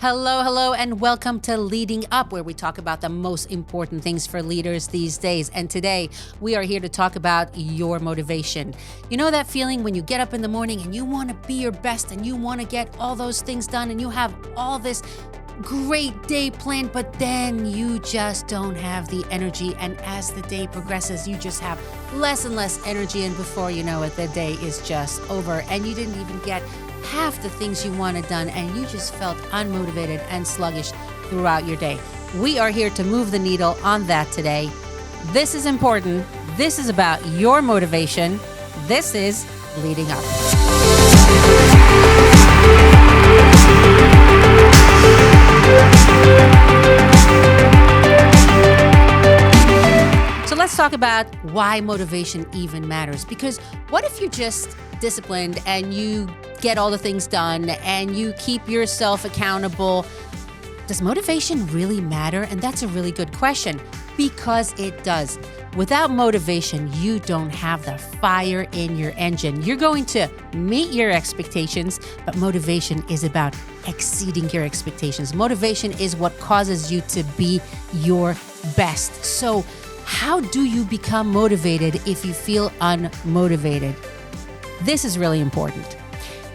Hello, hello, and welcome to Leading Up, where we talk about the most important things for leaders these days. And today, we are here to talk about your motivation. You know that feeling when you get up in the morning and you want to be your best and you want to get all those things done and you have all this great day planned, but then you just don't have the energy. And as the day progresses, you just have less and less energy. And before you know it, the day is just over and you didn't even get half the things you wanted done and you just felt unmotivated and sluggish throughout your day. We are here to move the needle on that today. This is important. This is about your motivation. This is Leading Up. So let's talk about why motivation even matters. Because what if you're just disciplined and you get all the things done and you keep yourself accountable? Does motivation really matter? And that's a really good question, because it does. Without motivation, you don't have the fire in your engine. You're going to meet your expectations, but motivation is about exceeding your expectations. Motivation is what causes you to be your best. So how do you become motivated if you feel unmotivated? This is really important.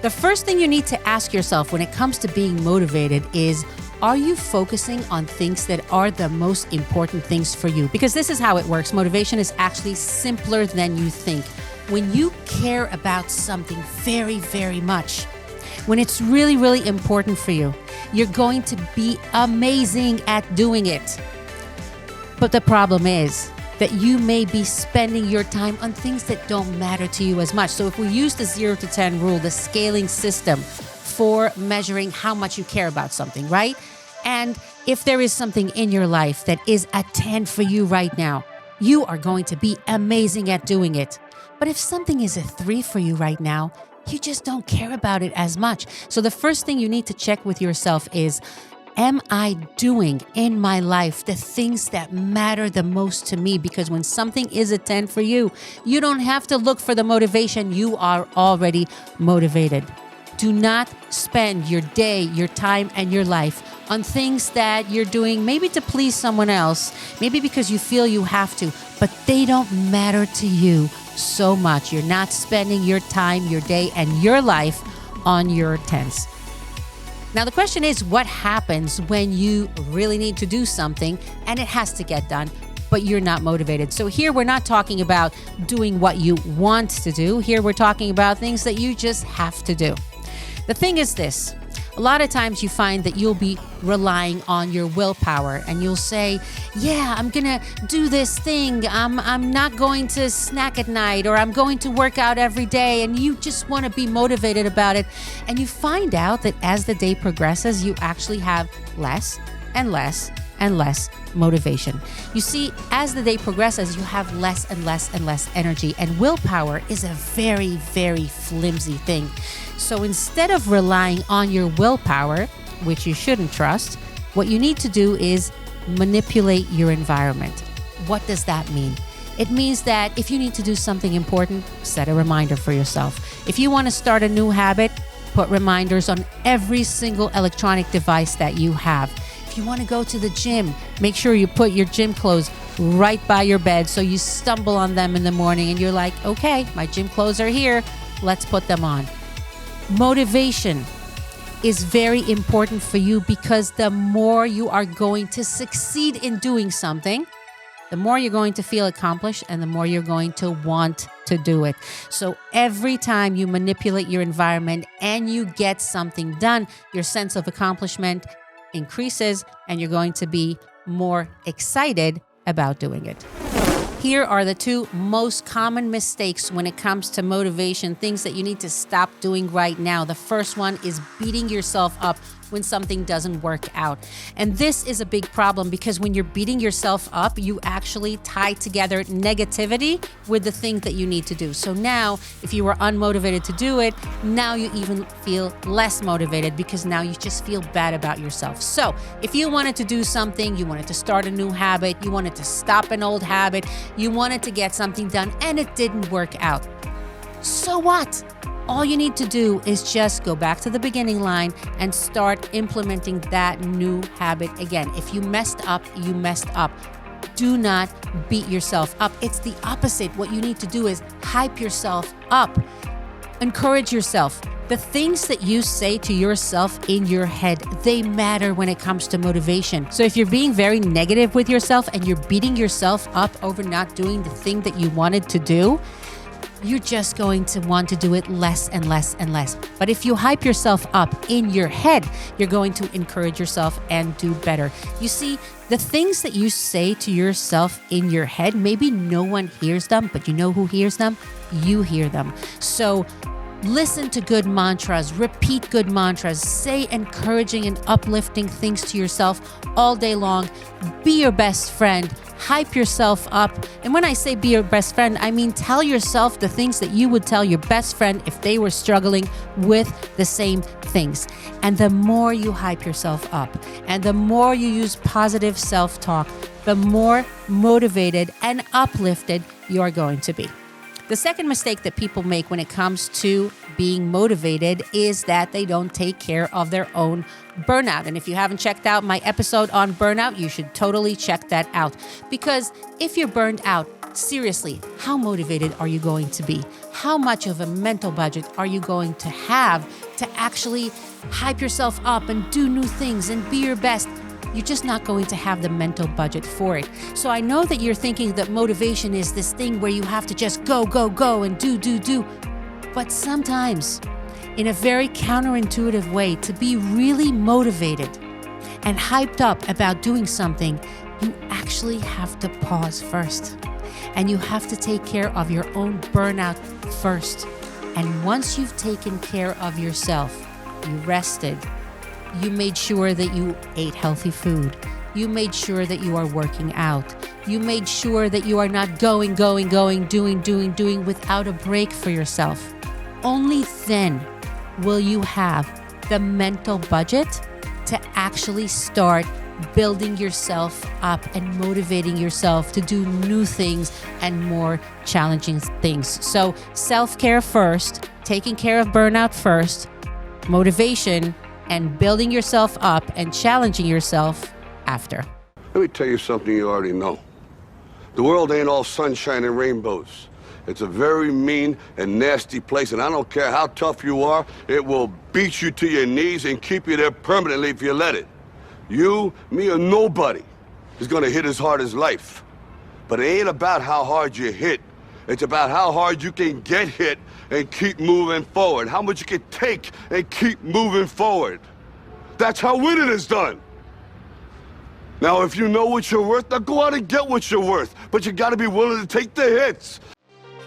The first thing you need to ask yourself when it comes to being motivated is, are you focusing on things that are the most important things for you? Because this is how it works. Motivation is actually simpler than you think. When you care about something very, very much, when it's really, really important for you, you're going to be amazing at doing it. But the problem is that you may be spending your time on things that don't matter to you as much. So if we use the 0 to 10 rule, the scaling system for measuring how much you care about something, right? And if there is something in your life that is a 10 for you right now, you are going to be amazing at doing it. But if something is a 3 for you right now, you just don't care about it as much. So the first thing you need to check with yourself is, am I doing in my life the things that matter the most to me? Because when something is a 10 for you, you don't have to look for the motivation. You are already motivated. Do not spend your day, your time, and your life on things that you're doing maybe to please someone else, maybe because you feel you have to, but they don't matter to you so much. You're not spending your time, your day, and your life on your 10s. Now, the question is, what happens when you really need to do something and it has to get done, but you're not motivated? So here we're not talking about doing what you want to do. Here we're talking about things that you just have to do. The thing is this. A lot of times you find that you'll be relying on your willpower and you'll say, yeah, I'm going to do this thing. I'm not going to snack at night, or I'm going to work out every day. And you just want to be motivated about it. And you find out that as the day progresses, you actually have less and less and less motivation. You see, as the day progresses, you have less and less and less energy. And willpower is a very, very flimsy thing. So instead of relying on your willpower, which you shouldn't trust, what you need to do is manipulate your environment. What does that mean? It means that if you need to do something important, set a reminder for yourself. If you want to start a new habit, put reminders on every single electronic device that you have. If you want to go to the gym, make sure you put your gym clothes right by your bed so you stumble on them in the morning and you're like, okay, my gym clothes are here, let's put them on. Motivation is very important for you, because the more you are going to succeed in doing something, the more you're going to feel accomplished and the more you're going to want to do it. So every time you manipulate your environment and you get something done, your sense of accomplishment increases and you're going to be more excited about doing it. Here are the two most common mistakes when it comes to motivation, things that you need to stop doing right now. The first one is beating yourself up when something doesn't work out. And this is a big problem, because when you're beating yourself up, you actually tie together negativity with the thing that you need to do. So now, if you were unmotivated to do it, now you even feel less motivated, because now you just feel bad about yourself. So if you wanted to do something, you wanted to start a new habit, you wanted to stop an old habit, you wanted to get something done and it didn't work out. So what? All you need to do is just go back to the beginning line and start implementing that new habit again. If you messed up, you messed up. Do not beat yourself up. It's the opposite. What you need to do is hype yourself up. Encourage yourself. The things that you say to yourself in your head, they matter when it comes to motivation. So if you're being very negative with yourself and you're beating yourself up over not doing the thing that you wanted to do, you're just going to want to do it less and less and less. But if you hype yourself up in your head, you're going to encourage yourself and do better. You see, the things that you say to yourself in your head, maybe no one hears them, but you know who hears them? You hear them. So listen to good mantras, repeat good mantras, say encouraging and uplifting things to yourself all day long. Be your best friend, hype yourself up. And when I say be your best friend, I mean tell yourself the things that you would tell your best friend if they were struggling with the same things. And the more you hype yourself up and the more you use positive self-talk, the more motivated and uplifted you're going to be. The second mistake that people make when it comes to being motivated is that they don't take care of their own burnout. And if you haven't checked out my episode on burnout, you should totally check that out. Because if you're burned out, seriously, how motivated are you going to be? How much of a mental budget are you going to have to actually hype yourself up and do new things and be your best? You're just not going to have the mental budget for it. So I know that you're thinking that motivation is this thing where you have to just go, go, go and do. But sometimes, in a very counterintuitive way, to be really motivated and hyped up about doing something, you actually have to pause first. And you have to take care of your own burnout first. And once you've taken care of yourself, you rested, you made sure that you ate healthy food. You made sure that you are working out. You made sure that you are not going, doing without a break for yourself. Only then will you have the mental budget to actually start building yourself up and motivating yourself to do new things and more challenging things. So self-care first, taking care of burnout first, motivation, and building yourself up and challenging yourself after. Let me tell you something you already know. The world ain't all sunshine and rainbows. It's a very mean and nasty place, and I don't care how tough you are, it will beat you to your knees and keep you there permanently if you let it. You, me, or nobody is gonna hit as hard as life. But it ain't about how hard you hit. It's about how hard you can get hit and keep moving forward. How much you can take and keep moving forward. That's how winning is done. Now, if you know what you're worth, now go out and get what you're worth. But you gotta be willing to take the hits.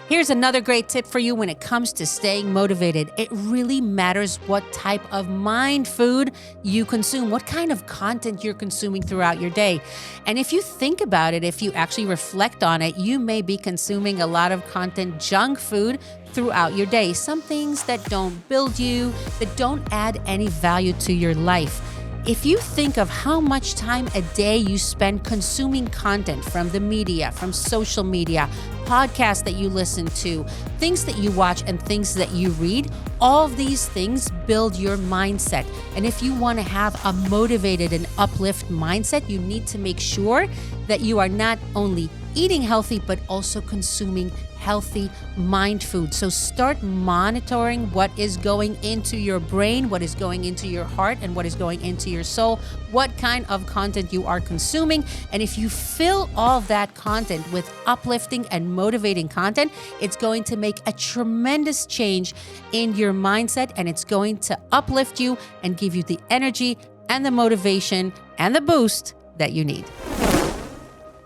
Here's another great tip for you when it comes to staying motivated. It really matters what type of mind food you consume, what kind of content you're consuming throughout your day. And if you think about it, if you actually reflect on it, you may be consuming a lot of content, junk food, throughout your day. Some things that don't build you, that don't add any value to your life. If you think of how much time a day you spend consuming content from the media, from social media, podcasts that you listen to, things that you watch and things that you read, all of these things build your mindset. And if you want to have a motivated and uplift mindset, you need to make sure that you are not only eating healthy, but also consuming healthy mind food. So start monitoring what is going into your brain, what is going into your heart, and what is going into your soul, what kind of content you are consuming. And if you fill all of that content with uplifting and motivating content, it's going to make a tremendous change in your mindset, and it's going to uplift you and give you the energy and the motivation and the boost that you need.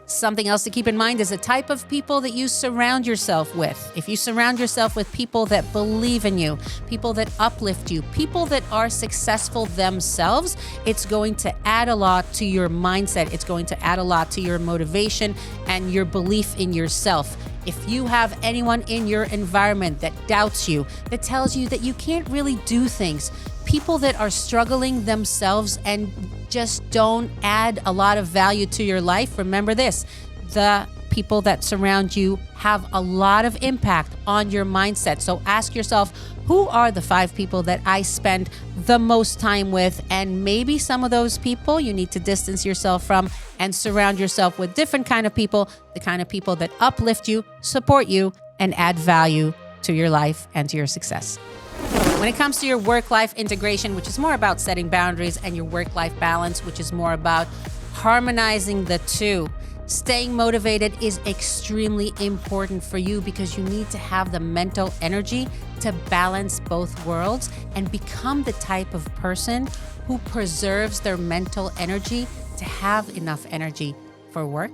Something else to keep in mind is the type of people that you surround yourself with. If you surround yourself with people that believe in you, people that uplift you, people that are successful themselves, it's going to add a lot to your mindset. It's going to add a lot to your motivation and your belief in yourself. If you have anyone in your environment that doubts you, that tells you that you can't really do things, people that are struggling themselves and just don't add a lot of value to your life, remember this: the people that surround you have a lot of impact on your mindset. So ask yourself, who are the 5 people that I spend the most time with? And maybe some of those people you need to distance yourself from and surround yourself with different kind of people, the kind of people that uplift you, support you, and add value to your life and to your success. When it comes to your work-life integration, which is more about setting boundaries, and your work-life balance, which is more about harmonizing the two, staying motivated is extremely important for you because you need to have the mental energy to balance both worlds and become the type of person who preserves their mental energy to have enough energy for work,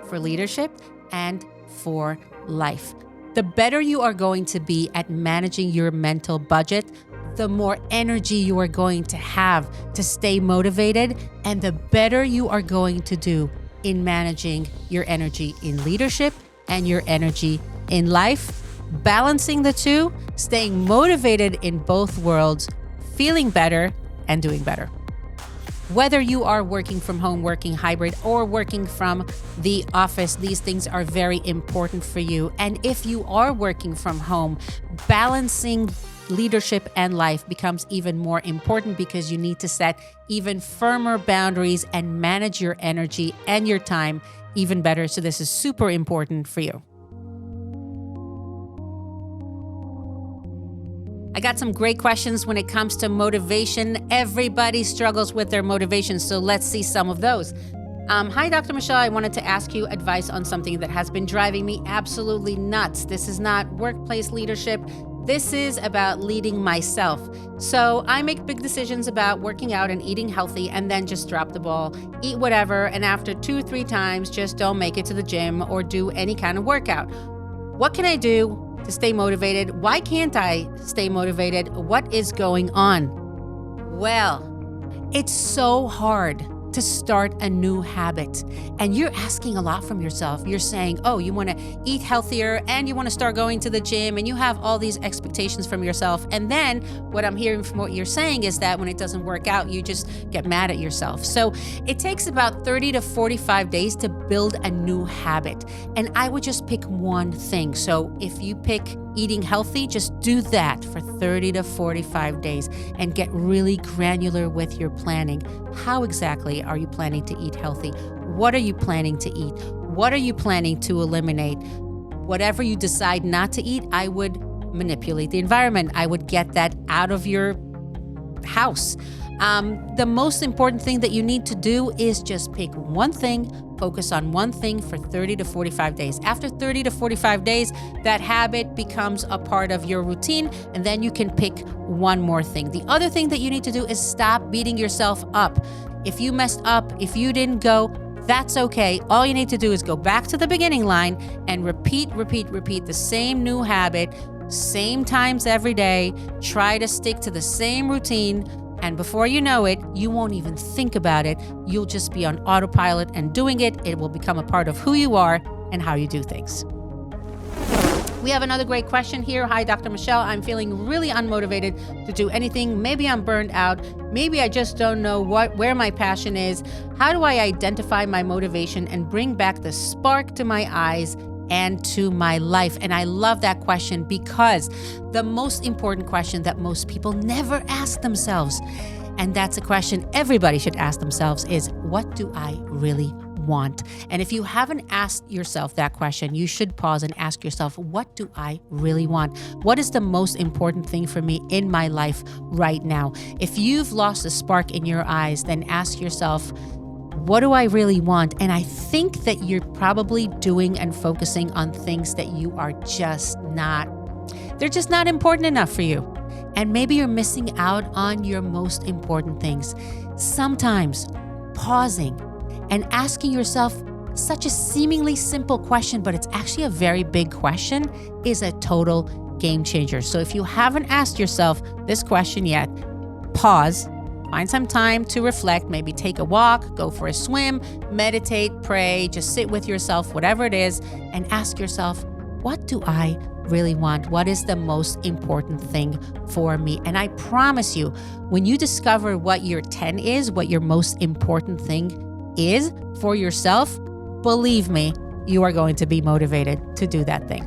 for leadership, and for life. The better you are going to be at managing your mental budget, the more energy you are going to have to stay motivated, and the better you are going to do in managing your energy in leadership and your energy in life. Balancing the two, staying motivated in both worlds, feeling better, and doing better. Whether you are working from home, working hybrid, or working from the office, these things are very important for you. And if you are working from home, balancing leadership and life becomes even more important because you need to set even firmer boundaries and manage your energy and your time even better. So this is super important for you. I got some great questions when it comes to motivation. Everybody struggles with their motivation, so let's see some of those. Hi, Dr. Michelle. I wanted to ask you advice on something that has been driving me absolutely nuts. This is not workplace leadership. This is about leading myself. So I make big decisions about working out and eating healthy and then just drop the ball, eat whatever, and after 2 or 3 times, just don't make it to the gym or do any kind of workout. What can I do to stay motivated? Why can't I stay motivated? What is going on? Well, it's so hard to start a new habit. And you're asking a lot from yourself. You're saying, oh, you want to eat healthier and you want to start going to the gym and you have all these expectations from yourself. And then what I'm hearing from what you're saying is that when it doesn't work out, you just get mad at yourself. So it takes about 30 to 45 days to build a new habit. And I would just pick one thing. So if you pick eating healthy, just do that for 30 to 45 days and get really granular with your planning. How exactly are you planning to eat healthy? What are you planning to eat? What are you planning to eliminate? Whatever you decide not to eat, I would manipulate the environment. I would get that out of your house. The most important thing that you need to do is just pick one thing, focus on one thing for 30 to 45 days. After 30 to 45 days, that habit becomes a part of your routine, and then you can pick one more thing. The other thing that you need to do is stop beating yourself up. If you messed up, if you didn't go, that's okay. All you need to do is go back to the beginning line and repeat the same new habit, same times every day. Try to stick to the same routine. And before you know it, you won't even think about it. You'll just be on autopilot and doing it. It will become a part of who you are and how you do things. We have another great question here. Hi, Dr. Michelle. I'm feeling really unmotivated to do anything. Maybe I'm burned out. Maybe I just don't know where my passion is. How do I identify my motivation and bring back the spark to my eyes and to my life? And I love that question because the most important question that most people never ask themselves, and that's a question everybody should ask themselves, is what do I really want? And if you haven't asked yourself that question, you should pause and ask yourself, what do I really want? What is the most important thing for me in my life right now? If you've lost the spark in your eyes, then ask yourself, what do I really want? And I think that you're probably doing and focusing on things that you are just not, they're just not important enough for you. And maybe you're missing out on your most important things. Sometimes pausing and asking yourself such a seemingly simple question, but it's actually a very big question, is a total game changer. So if you haven't asked yourself this question yet, pause. Find some time to reflect, maybe take a walk, go for a swim, meditate, pray, just sit with yourself, whatever it is, and ask yourself, what do I really want? What is the most important thing for me? And I promise you, when you discover what your 10 is, what your most important thing is for yourself, believe me, you are going to be motivated to do that thing.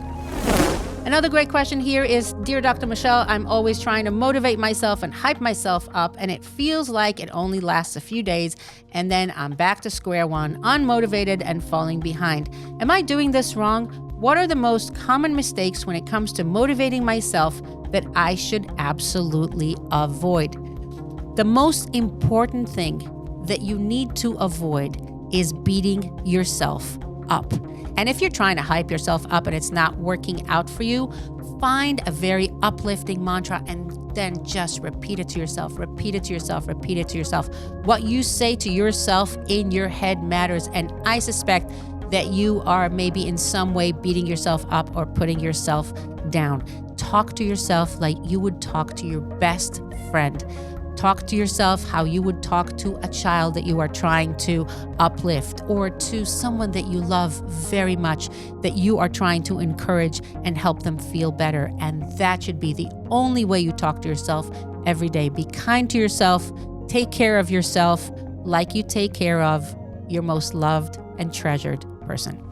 Another great question here is, Dear Dr. Michelle, I'm always trying to motivate myself and hype myself up, and it feels like it only lasts a few days, and then I'm back to square one, unmotivated and falling behind. Am I doing this wrong? What are the most common mistakes when it comes to motivating myself that I should absolutely avoid? The most important thing that you need to avoid is beating yourself up. And if you're trying to hype yourself up and it's not working out for you, find a very uplifting mantra and then just repeat it to yourself, repeat it to yourself, repeat it to yourself. What you say to yourself in your head matters. And I suspect that you are maybe in some way beating yourself up or putting yourself down. Talk to yourself like you would talk to your best friend. Talk to yourself how you would talk to a child that you are trying to uplift, or to someone that you love very much that you are trying to encourage and help them feel better. And that should be the only way you talk to yourself every day. Be kind to yourself. Take care of yourself like you take care of your most loved and treasured person.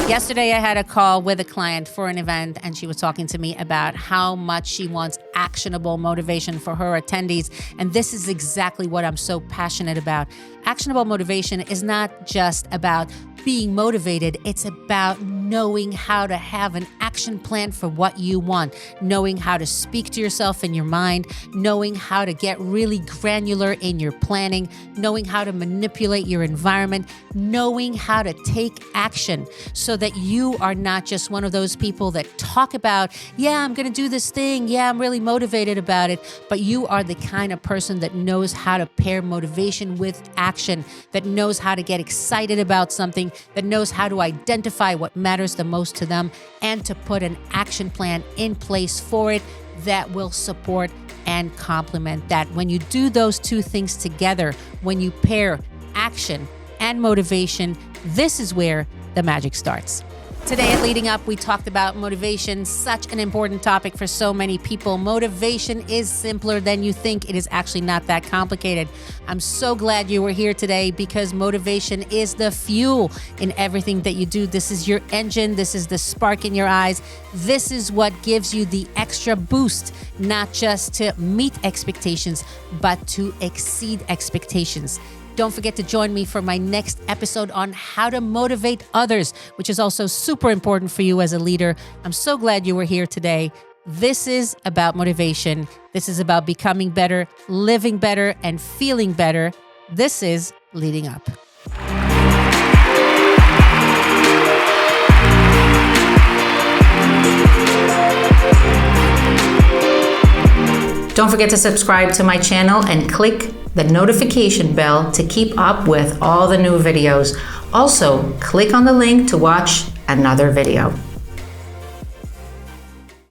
Yesterday, I had a call with a client for an event, and she was talking to me about how much she wants actionable motivation for her attendees. And this is exactly what I'm so passionate about. Actionable motivation is not just about being motivated. It's about knowing how to have an action plan for what you want, knowing how to speak to yourself in your mind, knowing how to get really granular in your planning, knowing how to manipulate your environment, knowing how to take action so that you are not just one of those people that talk about, yeah, I'm going to do this thing. Yeah, I'm really motivated about it. But you are the kind of person that knows how to pair motivation with action, that knows how to get excited about something, that knows how to identify what matters the most to them and to put an action plan in place for it that will support and complement that. When you do those two things together, when you pair action and motivation, this is where the magic starts. Today at Leading Up, we talked about motivation, such an important topic for so many people. Motivation is simpler than you think. It is actually not that complicated. I'm so glad you were here today because motivation is the fuel in everything that you do. This is your engine. This is the spark in your eyes. This is what gives you the extra boost, not just to meet expectations, but to exceed expectations. Don't forget to join me for my next episode on how to motivate others, which is also super important for you as a leader. I'm so glad you were here today. This is about motivation. This is about becoming better, living better, and feeling better. This is Leading Up. Don't forget to subscribe to my channel and click the notification bell to keep up with all the new videos. Also, click on the link to watch another video.